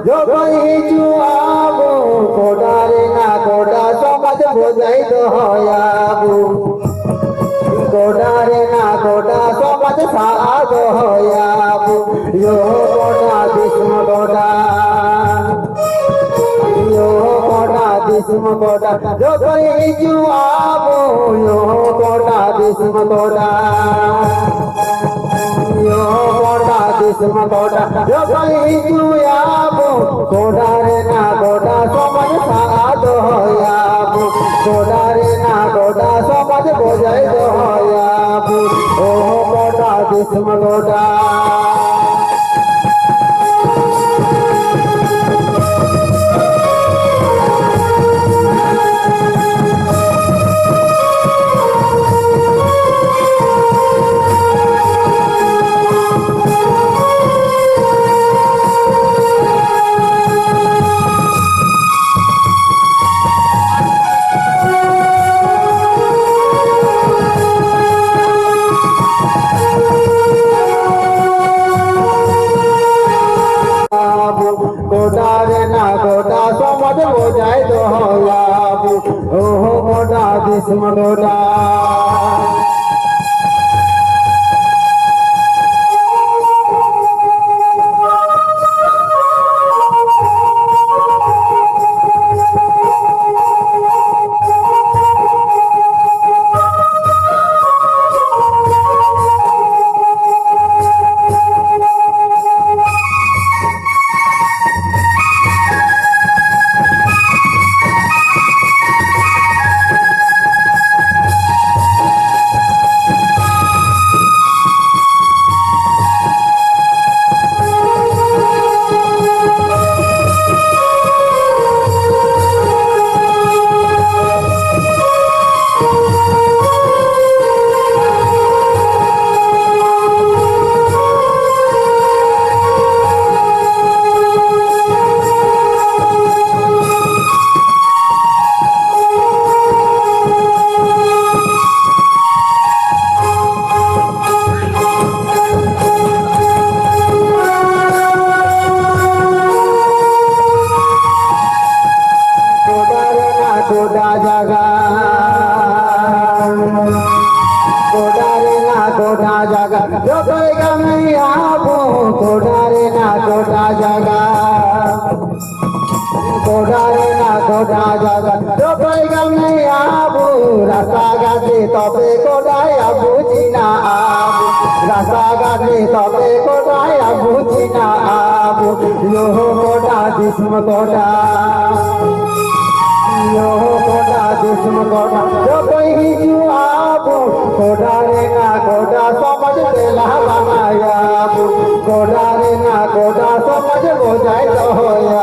જો કોઈ જુઆબો કોડા રે ના કોડા સમાજ બોજાઈ દો હોયાબુ કોડા રે ના કોડા સમાજ સાદો હોયાબુ યો કોડા દિસ્મ કોડા યો કોડા દિસ્મ કોડા જો કોઈ જુઆબો યો કોડા દિસ્મ કોડા દિસ્મ કોડા જો કોઈ જુઆબો કોડા રે ના કોડા સમાજ સાદો હોયાબુ કોડા રે ના કોડા સમાજ બોજાઈ દો હોયાબુ ઓ કોડા દિસ્મ કોડા કોડા રે ના કોડા સમાજ બોજાઈ દો હોયાબુ ઓહો કોડા દિસ્મ કોડા જો કોઈ ગમે આવો કોડા રે ના કોડા જગા કોડા રે ના કોડા જગા જો કોઈ ગમે આવો રસા ગાતે તબે કોડાય આબુજી ના આબુ રસા ગાતે તબે કોડાય આબુજી ના આબુ યો કોડા દિસ્મ કોડા યો કોડા દિસ્મ કોડા જો કોઈ જુઆબો કોડા રે ના કોડા સમાજ પેલા બનાયાબુ કોડા રે ના કોડા સમાજ બોજાઈ દો હોયા